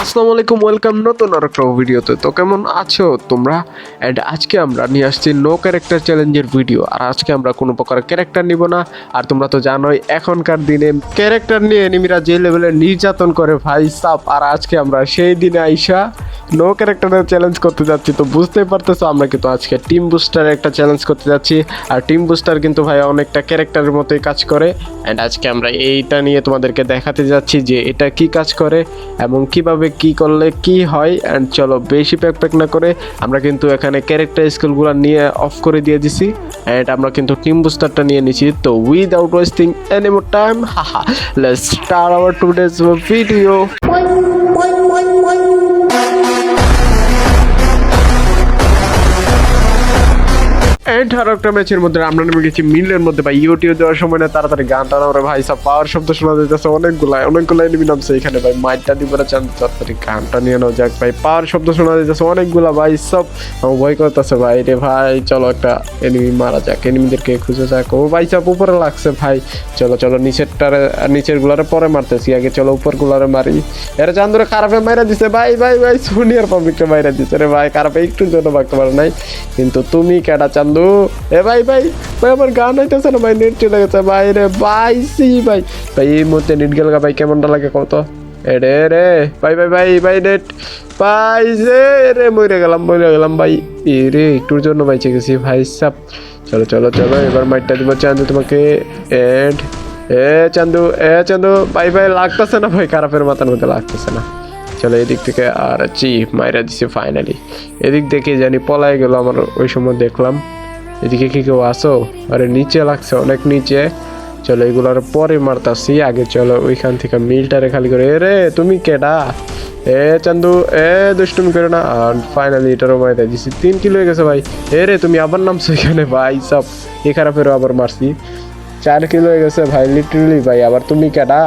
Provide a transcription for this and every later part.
আসসালামু আলাইকুম, ওয়েলকাম নতুন আরেকটা ভিডিওতে। তো কেমন আছো তোমরা? অ্যান্ড আজকে আমরা নিয়ে আসছি নো ক্যারেক্টার চ্যালেঞ্জের ভিডিও। আর আজকে আমরা কোনো প্রকার ক্যারেক্টার নিব না। আর তোমরা তো জানোই এখনকার দিনে ক্যারেক্টার নিয়ে এনিমিরা যে লেভেলে নির্যাতন করে ভাই সাপ। আর আজকে আমরা সেই দিনে আইসা নো ক্যারেক্টারের চ্যালেঞ্জ করতে যাচ্ছি। তো বুঝতেই পারতেছো আমরা কিন্তু আজকে টিম বুস্টারের একটা চ্যালেঞ্জ করতে যাচ্ছি। আর টিম বুস্টার কিন্তু ভাই অনেকটা ক্যারেক্টারের মতোই কাজ করে। অ্যান্ড আজকে আমরা এইটা নিয়ে তোমাদেরকে দেখাতে যাচ্ছি যে এটা কি কাজ করে এবং কিভাবে কি করলে কি হয়। অ্যান্ড চলো বেশি প্যাক না করে আমরা কিন্তু এখানে ক্যারেক্টার স্কিলগুলো নিয়ে অফ করে দিয়ে দিছি। অ্যান্ড আমরা কিন্তু টিম বুস্টারটা নিয়ে নিছি। তো without wasting any more time, হাহা, let's start our today's video. And আরো একটা ম্যাচের মধ্যে আমরা নেমে গেছি মিলের মধ্যে ভাই। ইউটিউব দেওয়ার সময় না তাড়াতাড়ি গানটা না ভাই সব পাওয়ার শব্দ শোনা যাইতেছে অনেকগুলা এনিমি নামছে এখানে ভাই। মাইটটা দিব না চান, তাড়াতাড়ি গানটা নিয়ে নাও যাক ভাই। পাওয়ার শব্দ শোনা যাইতেছে অনেকগুলা ভাই, সব ভয় করতেছে ভাই রে ভাই। চলো একটা এনিমি মারা যাক, এনিমিদেরকে খুঁজে যাক। ও ভাই সব উপরে লাগছে ভাই। চলো নিচের গুলারে পরে মারতেছি, আগে চলো উপর গুলারে মারি। এরা চান্দুরে খারাপে মাইরা দিছে ভাই সোনিয়ার পাবলিকটা মাইরা দিছে রে ভাই। খারাপে একটুর জন্য ভাগতে পারে নাই, কিন্তু তুমি কেডা চান্দু? এ ভাই আমার গান হইতেছে না ভাই, নেট চলে গেছে ভাই রে ভাই। ভাই এই মুহূর্তে নেট গেল ভাই, কেমনটা লাগে কত এরে রে ভাই নেট ভাই রে মরে গেলাম ভাই। এ রে একটুর জন্য বাইচে গেছি ভাই সাপ। চলো এবার মাইটটা দিব চান্দু তোমাকে। চান্দু ভাই লাগতেছে না ভাই, খারাপের মাথার মধ্যে লাগতেছে না। চলো এদিক থেকে আর মাইরা দিছি ফাইনালি। এদিক দেখে জানি পলাই গেল আমার, ওই সময় দেখলাম। এদিকে কি কেউ আসো? আরে নিচে লাগছে, অনেক নিচে। চলো এগুলোর পরে মারতাছি, আগে চলো ওইখান থেকে মিলটারে খালি করে। রে তুমি কেডা? চান্দু দুষ্টুমি করে না। আর ফাইনালি এটারও মাইরা দিছি, 3 কিলো হয়ে গেছে ভাই। রে তুমি আবার নামছো এখানে ভাই সব। এই খারাপেরও আবার মারছি, 4 কিলো হয়ে গেছে ভাই লিটারেলি ভাই। আবার তুমি কেডা?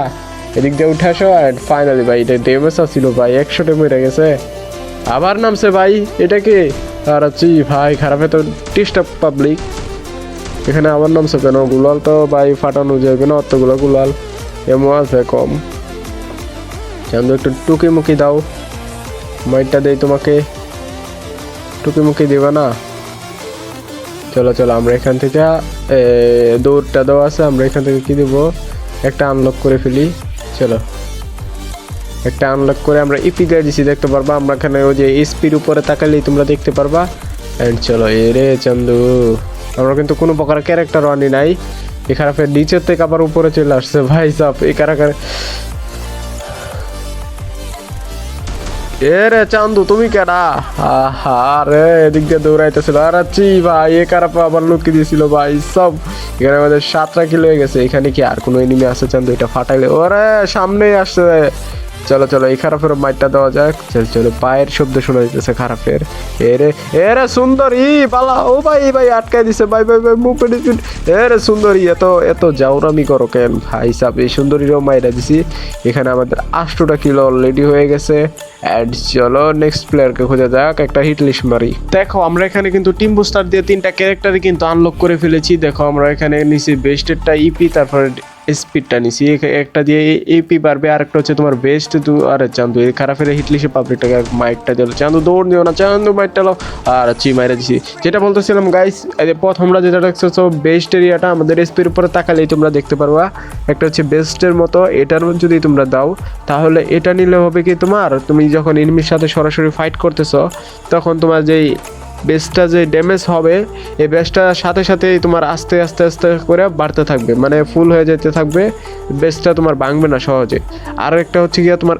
এদিক দিয়ে উঠে আসো। অ্যান্ড ফাইনালি ভাই এটা ড্যামেজ ছিল ভাই, 100 মরে গেছে। আবার নামছে ভাই, এটা কি? আর ভাই খারাপে তো ডিস্টার্ব পাবলিক। এখানে আবার নামছে কেন? গুলাল তো ভাই ফাটানো যাবে না, অতগুলো গুলাল এমন আছে কম। চান্দু একটু টুকি মুখি দাও, মাইটটা দেই তোমাকে। টুকি মুখি দিবা না? চলো আমরা এখান থেকে দৌড়টা দেওয়া আছে, আমরা এখান থেকে কি দেবো, একটা আনলক করে ফেলি। চলো একটা আনলক করে আমরা ইপি দিয়ে দিছি, দেখতে পারবা। আমরা এখানে ওই যে এসপির উপরে তাকালেই তোমরা দেখতে পারবা। অ্যান্ড চলো রে চান্দু, আমরা কিন্তু কোনো প্রকার ক্যারেক্টারও আনি নাই। এই খারাপের নিচের থেকে আবার উপরে চলে আসছে ভাই সাপ। এই কারাকার রে চান্দু তুমি কেডা? রে এদিক দিয়ে দৌড়াইতেছিল। আর ভাই এ খারাপ আবার লুকি দিয়েছিল ভাই সব। এখানে আমাদের 7টা কিলো হয়ে গেছে। এখানে কি আর কোনো এনিমি আছে চান্দু? এটা ফাটাইলে ওরে সামনেই আসছে। চলো এই খারাপের মাইটটা দেওয়া যাক। চলো পায়ের শব্দ শোনা যাইতেছে খারাপের। এরে সুন্দরী পালা। ও ভাই আটকাই দিছে ভাই মুভমেন্ট। রে সুন্দরী এত জাউরামি করো কেন ভাই সাহেব? এই সুন্দরীরও মাইরা দিছি। এখানে আমাদের 8টা কিলো অলরেডি হয়ে গেছে। অ্যান্ড চলো নেক্সট প্লেয়ারকে খোঁজা যাক, একটা হিট লিস্ট মারি। দেখো আমরা এখানে কিন্তু টিম বুস্টার দিয়ে 3টা ক্যারেক্টারই কিন্তু আনলক করে ফেলেছি। দেখো আমরা এখানে নিচে বেস্টেরটা ইপি, তারপরে স্পিডটা নিছি। একটা দিয়ে এপি পারবে, আর একটা হচ্ছে তোমার বেস্ট। আরে চান্দু এই খারাপের হিটলিশে পাবলিকটাকে মাইকটা দিল। চান্দু দৌড় দিও না, চান্দু মাইকটা লো। আর মাইরা দিছি। যেটা বলতেছিলাম গাইস, প্রথমরা যেটা দেখছো বেস্ট এরিয়াটা আমাদের এসপির উপরে তাকালেই তোমরা দেখতে পারবা। একটা হচ্ছে বেস্টের মতো, এটার যদি তোমরা দাও তাহলে এটা নিলে হবে কি, তুমি যখন এনিমির সাথে সরাসরি ফাইট করতেছো তখন তোমার যেই বেসটা যে ড্যামেজ হবে, এই বেসটার সাথে তোমার আস্তে করে বাড়তে থাকবে, মানে ফুল হয়ে যেতে থাকবে। বেসটা তোমার ভাঙবে না সহজে। আর একটা হচ্ছে গিয়া তোমার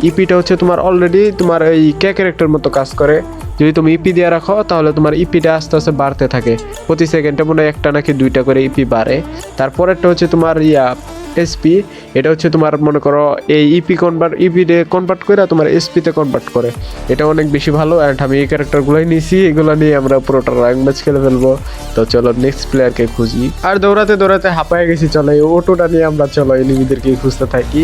ইপিটা হচ্ছে তোমার অলরেডি তোমার এই ক্যারেক্টার মতো কাজ করে। যদি তুমি ইপি দিয়ে রাখো তাহলে তোমার ইপিটা আস্তে আস্তে বাড়তে থাকে। প্রতি সেকেন্ডে মনে হয় 1টা নাকি 2টা করে ইপি বাড়ে। তারপরেরটা হচ্ছে তোমার এসপি, এটা হচ্ছে তোমার মনে করো এই ইপিতে কনভার্ট করে তোমার এসপিতে কনভার্ট করে। এটা অনেক বেশি ভালো। অ্যান্ড আমি এই ক্যারেক্টারগুলোই নিছি, এগুলো নিয়ে আমরা পুরোটা র্যাঙ্ক ম্যাচ খেলে ফেলবো। তো চলো নেক্সট প্লেয়ারকে খুঁজি। আর দৌড়াতে হাঁপায় গেছি। চলো এই অটোটা নিয়ে আমরা এনিমিদেরকে খুঁজতে থাকি।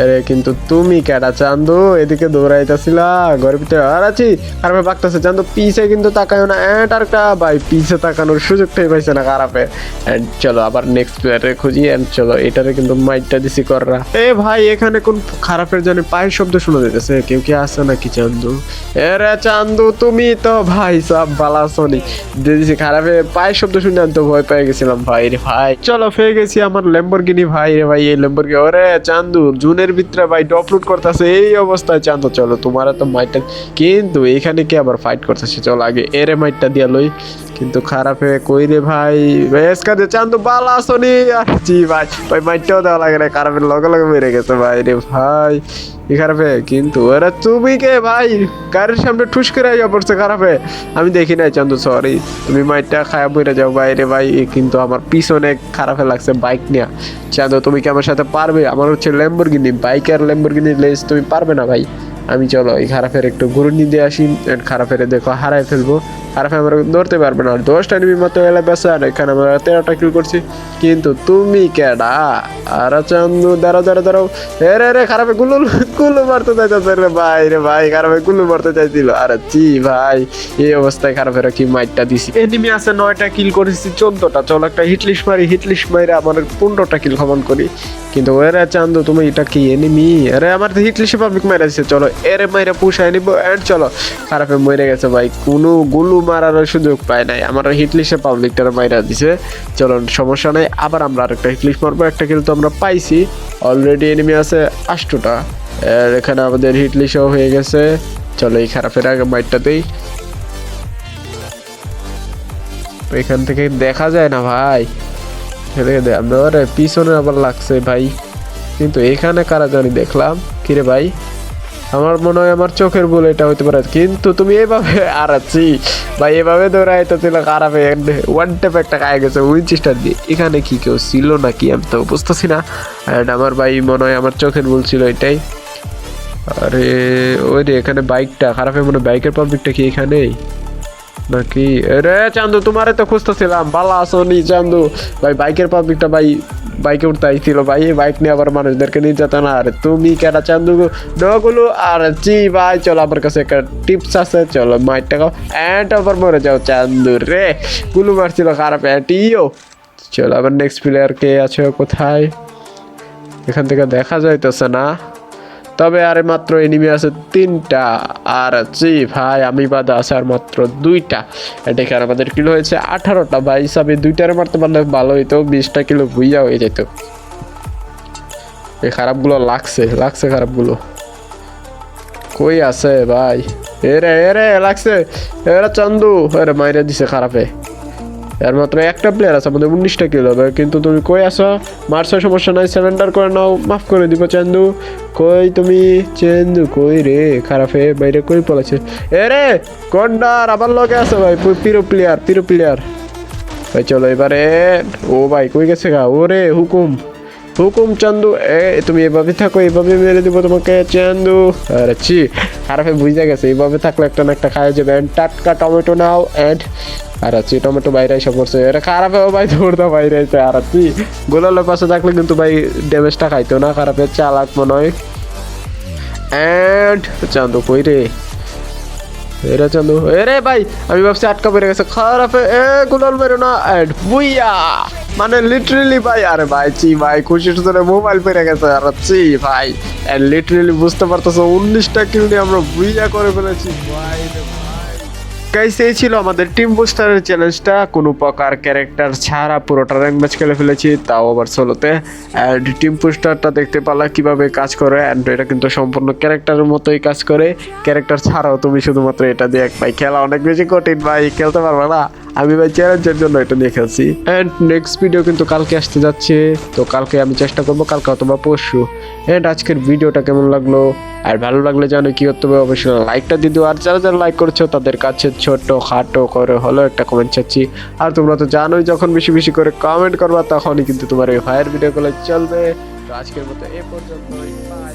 আরে কিন্তু তুমি কেডা চান্দু এদিকে দৌড়াইতেছিলা ঘরের ভিতরে আর আছি খারাপে বাগতেছে চান্দু পিছে কিন্তু তাকায় না আরেকটা ভাই পিছে তাকানোর সুযোগটাই পাইছে না খারাপে এন্ড চলো আবার নেক্সট প্লেয়ারে খুঁজি এন্ড চলো এটারে কিন্তু মাইটটা দিছি কররা এ ভাই এখানে কোন খারাপের জন্য পায়ের শব্দ শোনা যাইতেছে কেউ কি আছে নাকি চান্দু এরে চান্দু তুমি তো ভাই সব বালা শোনি দিয়েছি খারাপে পায়ের শব্দ শুনে আমি তো ভয় পেয়ে গেছিলাম ভাই রে ভাই চলো পেয়ে গেছি আমার ল্যাম্বরগিনি ভাই রে ভাই এই ল্যাম্বরগিনি ওরে চান্দু জুনের ভিতরে ভাই ডপলোড করতেছে এই অবস্থায় চান্দু চলো তোমার তো মাইটটা কিন্তু এখানে কি আবার ফাইট করতেছে চলো আগে এরে মাইটটা দিয়া লই কিন্তু খারাপে কই রে ভাই এসকা যে চান্দু বালা শোনি জি ভাই ভাই মাইটটাও দেওয়া লাগে না খারাপের লগে লগে মেরে গেছে ভাই রে ভাই খারাপে কিন্তু ওরা তুমি কে ভাই গাড়ির সামনে ঠুস করে আইয়া পড়ছে খারাপে আমি দেখি নাই চান্দু সরি তুমি মাইটটা খায়া বইরা যাও বাইরে ভাই কিন্তু আমার পিছনে খারাপে লাগছে বাইক নিয়ে চান্দু তুমি কি আমার সাথে পারবে আমার হচ্ছে ল্যাম্বরগিনি বাইক আর ল্যাম্বরগিনি লেস তুমি পারবে না ভাই আমি চলো এই খারাপের একটু ঘুরনি দিয়ে আসি খারাপের দেখো হারাই ফেলবো খারাপ আমরা ধরতে পারবে না 10টা এনিমি মাত্র এলা বেসা আর এখানে আমরা 13টা কিল করছি কিন্তু তুমি কেডা আর চান্দু দাঁড়াও রে খারাপে গুলো মারতে চাইতেছে রে ভাই খারাপে গুলো মারতে চাইছিল আরে জি ভাই এই অবস্থায় খারাপের কি মাইটটা দিছি এনিমি আছে 9টা কিল করেছি 14টা চলো একটা হিটলিশ মারি আমার 15টা কিল খমন করি কিন্তু ওরে চান্দু তুমি এটা কি এনিমি আরে আমার তো হিটলিশে পাবলিক মারা দিছে চলো এরে মাইরা পুষাই নিব এন্ড চলো খারাপে মরে গেছে ভাই কোনো গুলু মারার সুযোগ পায় নাই আমার হিটলিশে পাবলিকটার মাইরা দিছে চলো সমস্যা নাই আবার আমরা আরেকটা হিটলিশ মারবো একটা কিল তো আমরা পাইছি অলরেডি এনিমি আছে 8টা এখানে আমাদের হিটলিশও হয়ে গেছে চলো এই খারাপের আগে মাইটটাতেই এখান থেকে দেখা যায় না ভাই আমার পিছনে আবার লাগছে ভাই কিন্তু এখানে কারা জানি দেখলাম কিরে ভাই আমার মনে হয় আমার চোখের ভুল এটা হইতে পারে কিন্তু তুমি এভাবে আরাচ্ছি ভাই এভাবে দৌড়াইতে ছিল খারাপ ওয়ান টেপ একটা খায় গেছে উইনচেস্টার দিয়ে এখানে কি কেউ ছিল নাকি আমি তো বুঝতেছি না অ্যান্ড আমার ভাই মনে হয় আমার চোখের ভুল ছিল এটাই আরে ওই রে এখানে বাইকটা খারাপ মনে হয় বাইকের পাবলিকটা কি এখানেই নাকি রে চান্দু তোমারে তো খুঁজতেছিলাম বালা আসনি চান্দু ভাই বাইকের পাবলিকটা ভাই বাইকে উঠতে আইছিল ভাই এই বাইক নিয়ে আবার মানুষদেরকে নিয়ে যেত না আর তুমি কেটা চান্দু নগুলো আর জি ভাই চলো আমার কাছে একটা টিপস আছে চলো মাইটটা খাও অ্যান্ড আবার মরে যাও চান্দু রে গুলো মারছিল খারাপ অ্যাটিও চলো আবার নেক্সট প্লেয়ার কে আছে কোথায় এখান থেকে দেখা যাইতেছে না তবে আরে মাত্র এনিমি আছে 3টা আর জি ভাই আমি বাদা আছে আর মাত্র 2টা এটাকে আমাদের কিলো হয়েছে 18টা ভাই হিসাবে 2টারে মারতে পারলে ভালো হইতো 20টা কিলো ভুইয়া হয়ে যেত এই খারাপগুলো লাগছে খারাপগুলো কই আছে ভাই এরে লাগছে এরা চান্দু আরে মাইরা দিছে খারাপে এর মাত্র একটা প্লেয়ার আছে আমাদের 19টা কিল হবে কিন্তু তুমি কই আসো মারছো সমস্যা নাই সারেন্ডার করে নাও মাফ করে দিব চান্দু কই তুমি চান্দু কই রে খারাপে বাইরে কই পলাছে এরে কন্ডার আবার লগে আছে ভাই পিরো প্লেয়ার ভাই চলো এবারে ও ভাই কই গেছে গা ওরে হুকুম চান্দু তুমি এভাবে থাকো এভাবে মেরে দিব তোমাকে চান্দু আরে ছি খারাপে বুঝে গেছে এইভাবে থাকলে একটা না একটা খাওয়া যাবে টাটকা টমেটো নাও এন্ড আর আছি টমেটো বাইরে এসে পড়ছে এটা খারাপেও ভাই দৌড়তে বাইরে এসে আর আছি গোলালের পাশে থাকলে কিন্তু ভাই ড্যামেজটা খাইতো না খারাপের চালাক মনে হয় এন্ড চান্দু কই রে এরা চান্দু এরে ভাই আমি ভাবছি আটকা পড়ে গেছে খারাপে গোলাল মেরো না এন্ড বুইয়া মানে লিটারেলি ভাই আরে ভাই জি ভাই খুশির জন্য মোবাইল পেরে গেছে আর জি ভাই এন্ড লিটারেলি বুঝতে পারতেছো 19টা কিল নিয়ে আমরা বুইয়া করে ফেলেছি ভাই গাইস এই ছিল আমাদের টিম বুস্টারের চ্যালেঞ্জটা কোনো প্রকার ক্যারেক্টার ছাড়া পুরোটা র্যাঙ্ক ম্যাচ খেলে ফেলেছি তাও আবার সোলোতে অ্যান্ড টিম বুস্টারটা দেখতে পারলা কিভাবে কাজ করে অ্যান্ড এটা কিন্তু সম্পূর্ণ ক্যারেক্টারের মতোই কাজ করে ক্যারেক্টার ছাড়াও তুমি শুধুমাত্র এটা দিয়ে ভাই খেলা অনেক বেশি কঠিন ভাই খেলতে পারবে না আমি ভাই চ্যালেঞ্জের জন্য এটা নিয়ে খেলছি অ্যান্ড নেক্সট ভিডিও কিন্তু কালকে আসতে যাচ্ছে তো কালকে আমি চেষ্টা করবো কালকে অথবা পরশু অ্যান্ড আজকের ভিডিওটা কেমন লাগলো আর ভালো লাগলে জানো কি করতে হবে অবশ্যই লাইকটা দিয়ে দিও আর যারা লাইক করছো তাদের কাছে ছোট খাটো করে হলো একটা কমেন্ট চাচ্ছি আর তোমরা তো জানোই যখন বেশি বেশি করে কমেন্ট করবা তখনই কিন্তু তোমার এই ফায়ার ভিডিওগুলো চলবে তো আজকের মতো এ পর্যন্তই বাই।